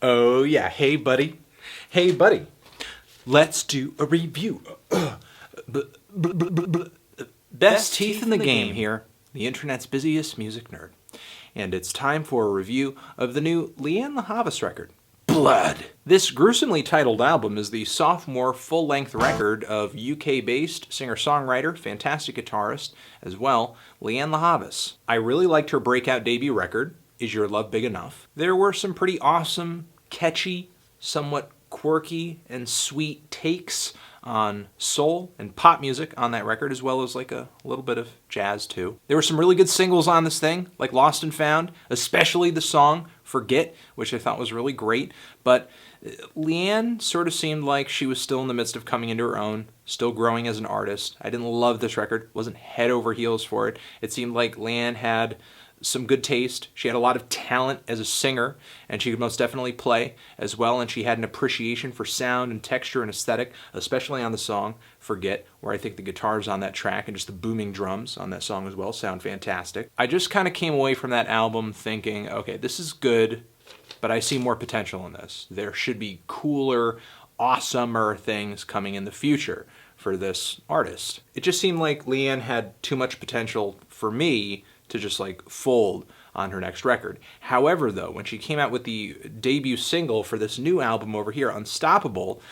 Oh yeah, hey buddy. Hey buddy. Let's do a review. Best teeth in the game here. The internet's busiest music nerd. And it's time for a review of the new Lianne La Havas record, Blood. This gruesomely titled album is the sophomore full-length record of UK-based singer-songwriter, fantastic guitarist, as well, Lianne La Havas. I really liked her breakout debut record, Is Your Love Big Enough? There were some pretty awesome, catchy, somewhat quirky and sweet takes on soul and pop music on that record, as well as like a little bit of jazz too. There were some really good singles on this thing, like Lost and Found, especially the song Forget, which I thought was really great. But Lianne sort of seemed like she was still in the midst of coming into her own, still growing as an artist. I didn't love this record, wasn't head over heels for it. It seemed like Lianne had some good taste. She had a lot of talent as a singer, and she could most definitely play as well, and she had an appreciation for sound and texture and aesthetic, especially on the song Forget, where I think the guitars on that track and just the booming drums on that song as well sound fantastic. I just kind of came away from that album thinking, okay, this is good, but I see more potential in this. There should be cooler, awesomer things coming in the future for this artist. It just seemed like Lianne had too much potential for me to just like fold on her next record. However, though, when she came out with the debut single for this new album over here, Unstoppable,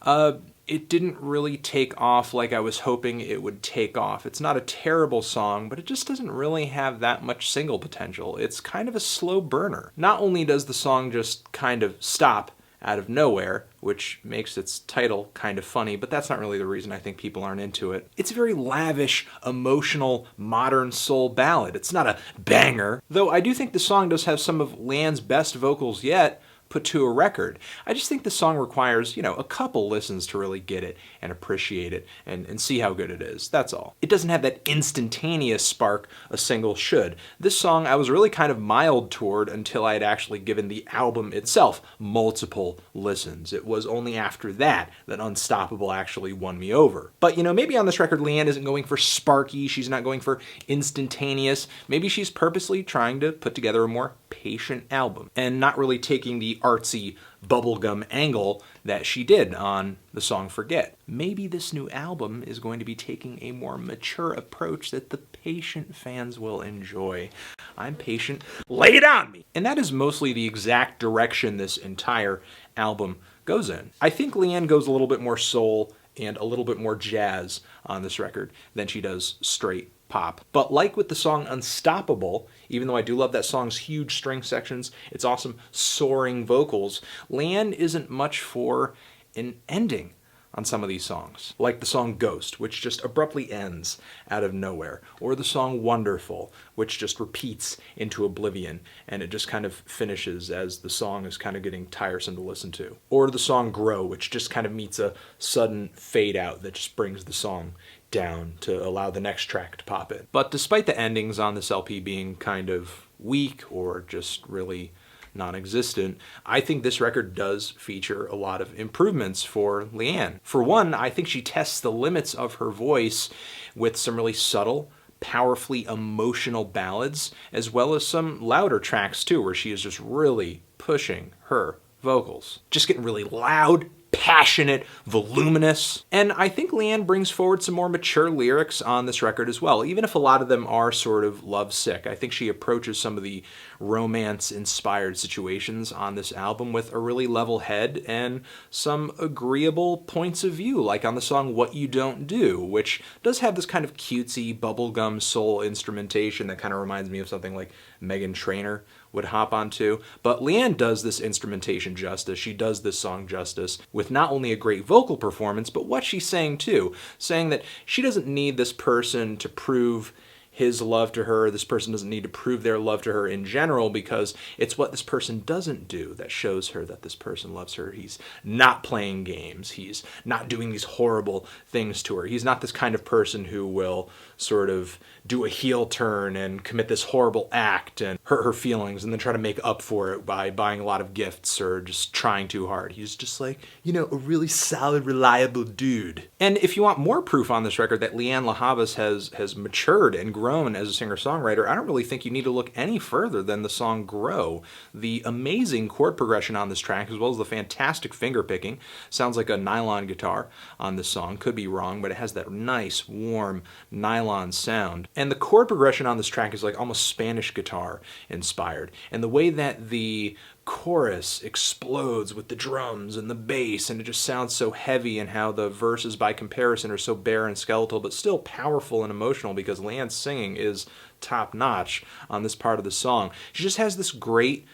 it didn't really take off like I was hoping it would take off. It's not a terrible song, but it just doesn't really have that much single potential. It's kind of a slow burner. Not only does the song just kind of stop out of nowhere, which makes its title kind of funny, but that's not really the reason I think people aren't into it. It's a very lavish, emotional, modern soul ballad. It's not a banger, though I do think the song does have some of Lianne's best vocals yet put to a record. I just think the song requires, a couple listens to really get it and appreciate it and see how good it is. That's all. It doesn't have that instantaneous spark a single should. This song I was really kind of mild toward until I had actually given the album itself multiple listens. It was only after that that Unstoppable actually won me over. But maybe on this record Lianne isn't going for sparky, she's not going for instantaneous. Maybe she's purposely trying to put together a more patient album and not really taking the artsy bubblegum angle that she did on the song Forget. Maybe this new album is going to be taking a more mature approach that the patient fans will enjoy. I'm patient, lay it on me! And that is mostly the exact direction this entire album goes in. I think Lianne goes a little bit more soul and a little bit more jazz on this record than she does straight pop. But like with the song Unstoppable, even though I do love that song's huge string sections, its awesome soaring vocals, Lianne isn't much for an ending on some of these songs. Like the song Ghost, which just abruptly ends out of nowhere, or the song Wonderful, which just repeats into oblivion, and it just kind of finishes as the song is kind of getting tiresome to listen to. Or the song Grow, which just kind of meets a sudden fade out that just brings the song down to allow the next track to pop in. But despite the endings on this LP being kind of weak or just really non-existent, I think this record does feature a lot of improvements for Lianne. For one, I think she tests the limits of her voice with some really subtle, powerfully emotional ballads, as well as some louder tracks too, where she is just really pushing her vocals. Just getting really loud, passionate, voluminous. And I think Lianne brings forward some more mature lyrics on this record as well, even if a lot of them are sort of lovesick. I think she approaches some of the romance-inspired situations on this album with a really level head and some agreeable points of view, like on the song What You Don't Do, which does have this kind of cutesy bubblegum soul instrumentation that kind of reminds me of something like Meghan Trainor would hop onto. But Lianne does this instrumentation justice. She does this song justice with not only a great vocal performance, but what she's saying too. Saying that she doesn't need this person to prove his love to her. This person doesn't need to prove their love to her in general, because it's what this person doesn't do that shows her that this person loves her. He's not playing games. He's not doing these horrible things to her. He's not this kind of person who will sort of do a heel turn and commit this horrible act and hurt her feelings and then try to make up for it by buying a lot of gifts or just trying too hard. He's just like, a really solid, reliable dude. And if you want more proof on this record that Lianne La Havas has matured and grown grown as a singer-songwriter, I don't really think you need to look any further than the song Grow. The amazing chord progression on this track, as well as the fantastic finger picking. Sounds like a nylon guitar on this song. Could be wrong, but it has that nice, warm, nylon sound. And the chord progression on this track is like almost Spanish guitar inspired. And the way that the chorus explodes with the drums and the bass, and it just sounds so heavy, and how the verses by comparison are so bare and skeletal but still powerful and emotional, because Lianne's singing is top notch on this part of the song. She just has this great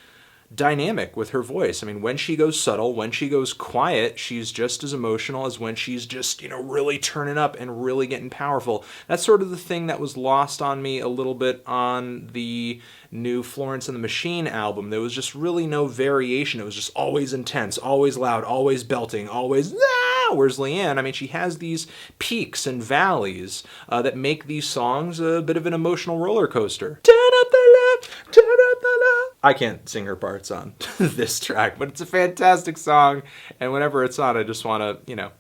dynamic with her voice. I mean, when she goes subtle, when she goes quiet, she's just as emotional as when she's just, really turning up and really getting powerful. That's sort of the thing that was lost on me a little bit on the new Florence and the Machine album. There was just really no variation. It was just always intense, always loud, always belting, always ah! Whereas Lianne, I mean, she has these peaks and valleys that make these songs a bit of an emotional roller coaster. Turn up the love, turn up the love. I can't sing her parts on this track, but it's a fantastic song, and whenever it's on, I just want to,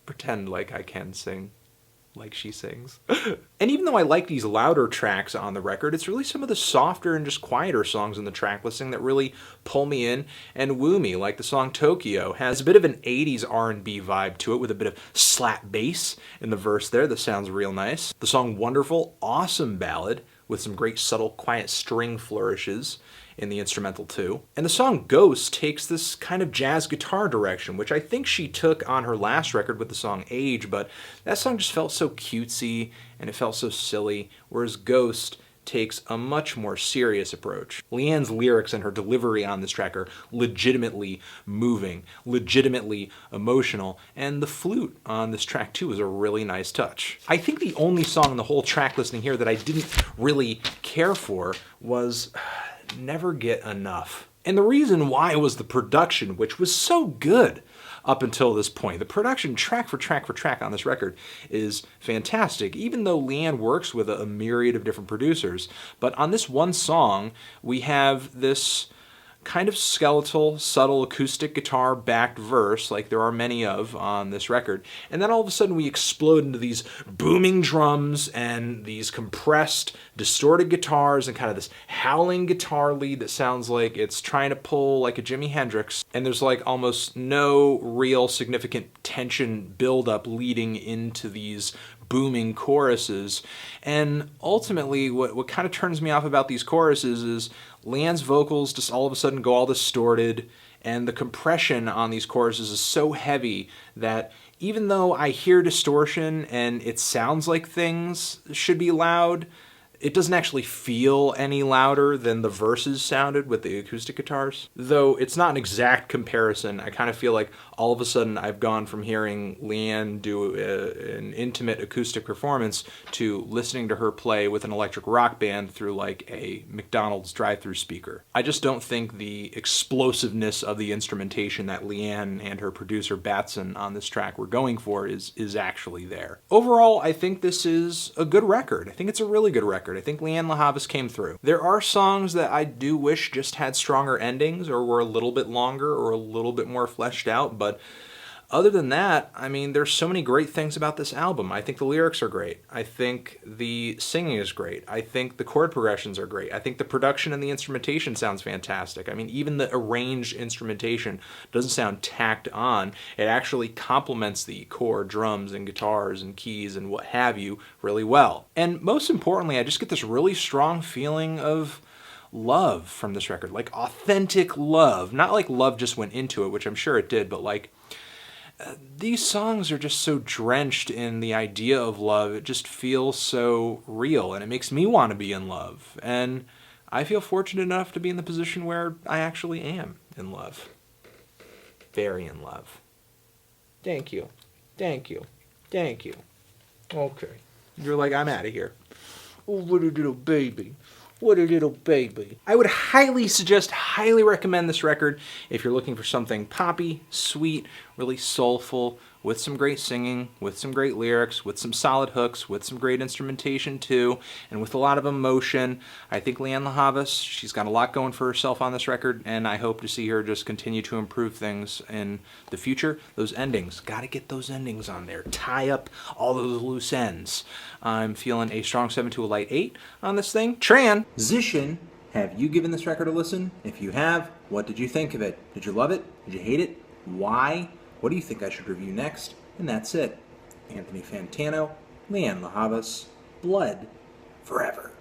pretend like I can sing like she sings. And even though I like these louder tracks on the record, it's really some of the softer and just quieter songs in the track listing that really pull me in and woo me, like the song Tokyo. Has a bit of an 80s R&B vibe to it, with a bit of slap bass in the verse there that sounds real nice. The song Wonderful, awesome ballad with some great subtle quiet string flourishes in the instrumental too. And the song Ghost takes this kind of jazz guitar direction, which I think she took on her last record with the song Age, but that song just felt so cutesy and it felt so silly, whereas Ghost takes a much more serious approach. Lianne's lyrics and her delivery on this track are legitimately moving, legitimately emotional, and the flute on this track too is a really nice touch. I think the only song in the whole track listing here that I didn't really care for was Never Get Enough. And the reason why was the production, which was so good up until this point. The production track for track on this record is fantastic, even though Lianne works with a myriad of different producers. But on this one song, we have this kind of skeletal, subtle acoustic guitar backed verse, like there are many of on this record. And then all of a sudden we explode into these booming drums and these compressed, distorted guitars and kind of this howling guitar lead that sounds like it's trying to pull like a Jimi Hendrix. And there's like almost no real significant tension buildup leading into these booming choruses. And ultimately, what kind of turns me off about these choruses is Lianne's vocals just all of a sudden go all distorted, and the compression on these choruses is so heavy that even though I hear distortion and it sounds like things should be loud, it doesn't actually feel any louder than the verses sounded with the acoustic guitars. Though it's not an exact comparison, I kind of feel like all of a sudden I've gone from hearing Lianne do an intimate acoustic performance to listening to her play with an electric rock band through like a McDonald's drive-thru speaker. I just don't think the explosiveness of the instrumentation that Lianne and her producer Batson on this track were going for is actually there. Overall, I think this is a good record. I think it's a really good record. I think Lianne La Havas came through. There are songs that I do wish just had stronger endings or were a little bit longer or a little bit more fleshed out, but other than that, I mean, there's so many great things about this album. I think the lyrics are great. I think the singing is great. I think the chord progressions are great. I think the production and the instrumentation sounds fantastic. I mean, even the arranged instrumentation doesn't sound tacked on. It actually complements the core drums and guitars and keys and what have you really well. And most importantly, I just get this really strong feeling of love from this record, like authentic love. Not like love just went into it, which I'm sure it did, but like these songs are just so drenched in the idea of love. It just feels so real, and it makes me want to be in love. And I feel fortunate enough to be in the position where I actually am in love. Very in love. Thank you. Thank you. Thank you. Okay. You're like, I'm out of here. Oh, what a little baby. What a little baby. I would highly suggest, highly recommend this record if you're looking for something poppy, sweet, really soulful, with some great singing, with some great lyrics, with some solid hooks, with some great instrumentation too, and with a lot of emotion. I think Lianne La Havas, she's got a lot going for herself on this record, and I hope to see her just continue to improve things in the future. Those endings, gotta get those endings on there. Tie up all those loose ends. I'm feeling a strong 7 to a light 8 on this thing. Transition. Have you given this record a listen? If you have, what did you think of it? Did you love it? Did you hate it? Why? What do you think I should review next? And that's it. Anthony Fantano, Lianne La Havas, Blood Forever.